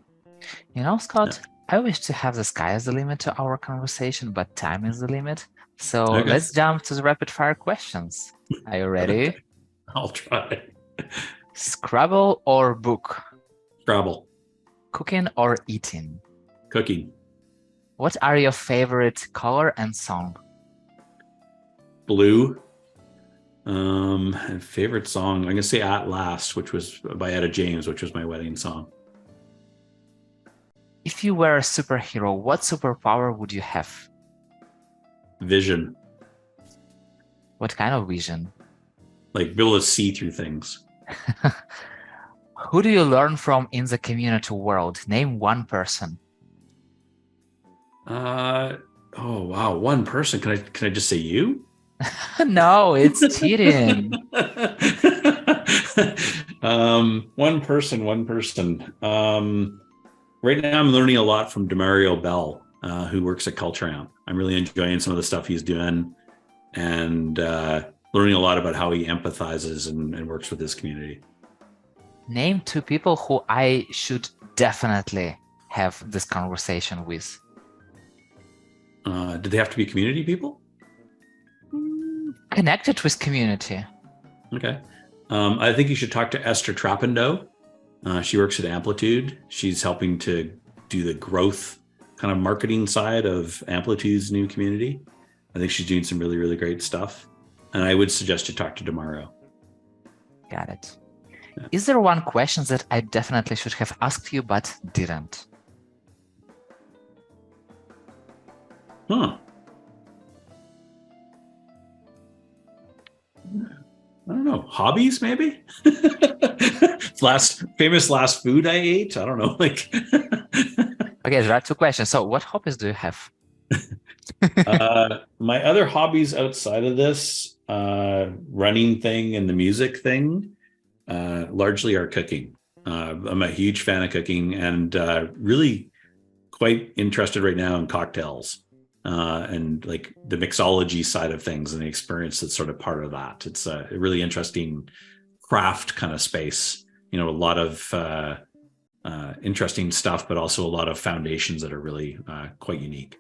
Scott, yeah. I wish to have the sky as the limit to our conversation, but time is the limit. So okay. Let's jump to the rapid fire questions. Are you ready? Okay. I'll try. Scrabble or book? Scrabble. Cooking or eating? Cooking. What are your favorite color and song? Blue. And favorite song, I'm going to say At Last, which was by Etta James, which was my wedding song. If you were a superhero, what superpower would you have? Vision. What kind of vision? Like, be able to see through things. Who do you learn from in the community world? Name one person. Oh wow, one person. Can I just say you? No, it's cheating. One person. Right now I'm learning a lot from Demario Bell, who works at Cultureamp. I'm really enjoying some of the stuff he's doing, and learning a lot about how he empathizes and works with his community. Name two people who I should definitely have this conversation with. Do they have to be community people? Connected with community. Okay. I think you should talk to Esther Trappendow. She works at Amplitude. She's helping to do the growth kind of marketing side of Amplitude's new community. I think she's doing some really, really great stuff. And I would suggest you talk to Demario. Got it. Yeah. Is there one question that I definitely should have asked you but didn't? Huh. I don't know. Hobbies, maybe? Famous last food I ate? I don't know. Like. Okay, there are two questions. So what hobbies do you have? My other hobbies outside of this running thing and the music thing largely are cooking. I'm a huge fan of cooking and really quite interested right now in cocktails. And like the mixology side of things and the experience that's sort of part of that. It's a really interesting craft kind of space. A lot of interesting stuff, but also a lot of foundations that are really quite unique.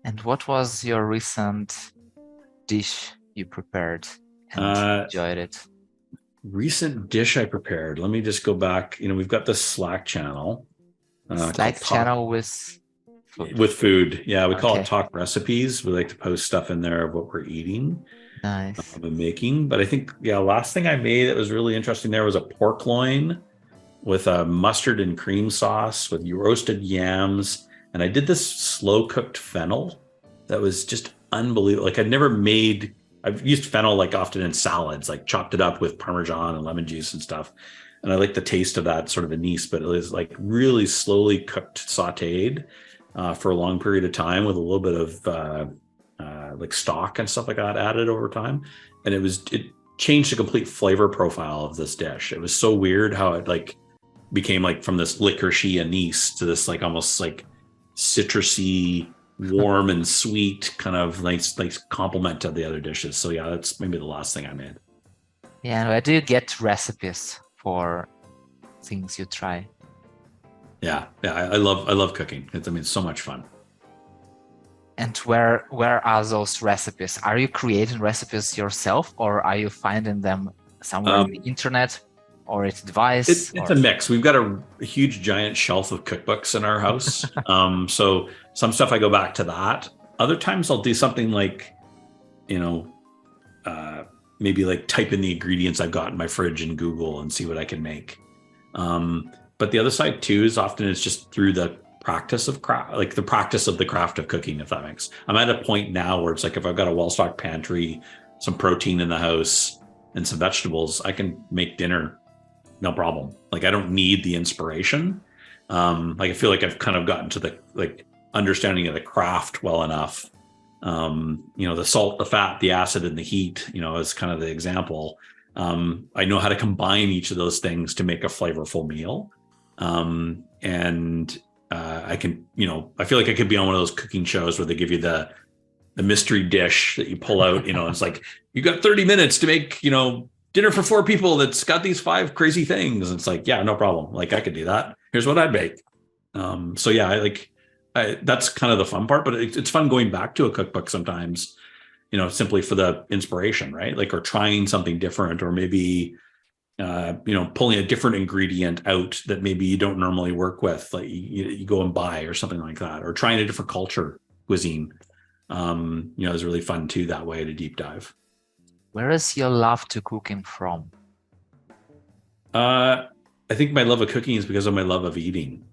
And what was your recent dish you prepared and enjoyed it? Recent dish I prepared. Let me just go back. We've got this Slack channel. Slack channel with food. With food. Yeah, we call Okay. it Talk Recipes. We like to post stuff in there of what we're eating Nice. and making. But I think, last thing I made that was really interesting there was a pork loin with a mustard and cream sauce with roasted yams. And I did this slow cooked fennel that was just unbelievable. Like I've used fennel like often in salads, like chopped it up with Parmesan and lemon juice and stuff. And I like the taste of that sort of anise, but it was like really slowly cooked, sauteed for a long period of time with a little bit of like stock and stuff like that added over time. And it changed the complete flavor profile of this dish. It was so weird how it like became like from this licoricey anise to this like almost like citrusy, warm and sweet kind of nice complement to the other dishes. So yeah, that's maybe the last thing I made. Yeah, and where do you get recipes for things you try? Yeah, I love cooking. It's so much fun. And where are those recipes? Are you creating recipes yourself, or are you finding them somewhere on the internet or a device? It's a mix. We've got a huge giant shelf of cookbooks in our house. So some stuff I go back to that. Other times I'll do something like, maybe like type in the ingredients I've got in my fridge in Google and see what I can make. But the other side too is often it's just through the practice of craft, like the practice of the craft of cooking, if that makes. I'm at a point now where it's like if I've got a well-stocked pantry, some protein in the house and some vegetables, I can make dinner no problem. Like I don't need the inspiration. Like I feel like I've kind of gotten to the like understanding of the craft well enough. The salt, the fat, the acid, and the heat, is kind of the example. I know how to combine each of those things to make a flavorful meal. I can, I feel like I could be on one of those cooking shows where they give you the mystery dish that you pull out, it's like, you got 30 minutes to make, dinner for 4 people that's got these 5 crazy things. It's like, yeah, no problem. Like I could do that. Here's what I'd make. So yeah, that's kind of the fun part, but it's fun going back to a cookbook sometimes, simply for the inspiration, right? Like, or trying something different, or maybe, pulling a different ingredient out that maybe you don't normally work with, like you go and buy or something like that, or trying a different culture cuisine. Is really fun too, that way to deep dive. Where is your love to cooking from? I think my love of cooking is because of my love of eating.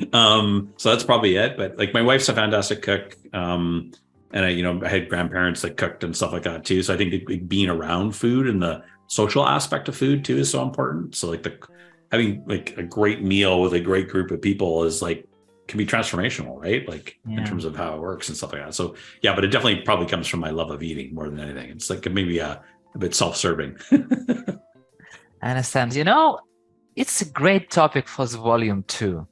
So that's probably it. But like my wife's a fantastic cook. And I had grandparents that cooked and stuff like that too. So I think being around food and the social aspect of food too is so important. So like having like a great meal with a great group of people is like, can be transformational, right? Like in terms of how it works and stuff like that. So yeah, but it definitely probably comes from my love of eating more than anything. It's like maybe a bit self-serving. I understand. It's a great topic for the volume 2.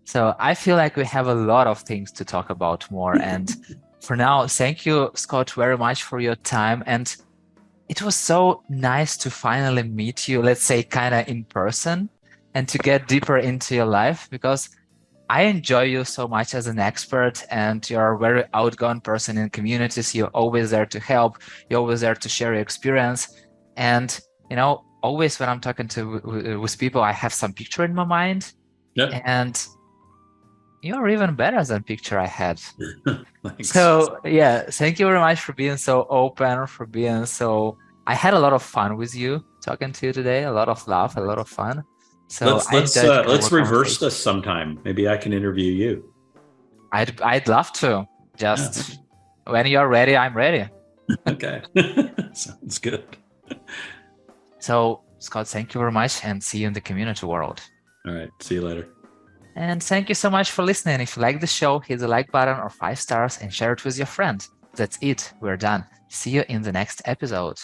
So I feel like we have a lot of things to talk about more. And for now, thank you, Scott, very much for your time. And it was so nice to finally meet you, let's say kind of in person, and to get deeper into your life, because I enjoy you so much as an expert, and you're a very outgoing person in communities. You're always there to help. You're always there to share your experience. And, always when I'm talking with people, I have some picture in my mind. Yeah. And you're even better than picture I had. Thanks. So yeah, thank you very much for being so open, for being so, I had a lot of fun with you talking to you today, a lot of laugh, a lot of fun. So let's reverse this sometime. Maybe I can interview you. I'd love to. Just when you're ready, I'm ready. Okay. Sounds good. So Scott, thank you very much, and see you in the community world. All right. See you later. And thank you so much for listening. If you like the show, hit the like button or 5 stars and share it with your friend. That's it. We're done. See you in the next episode.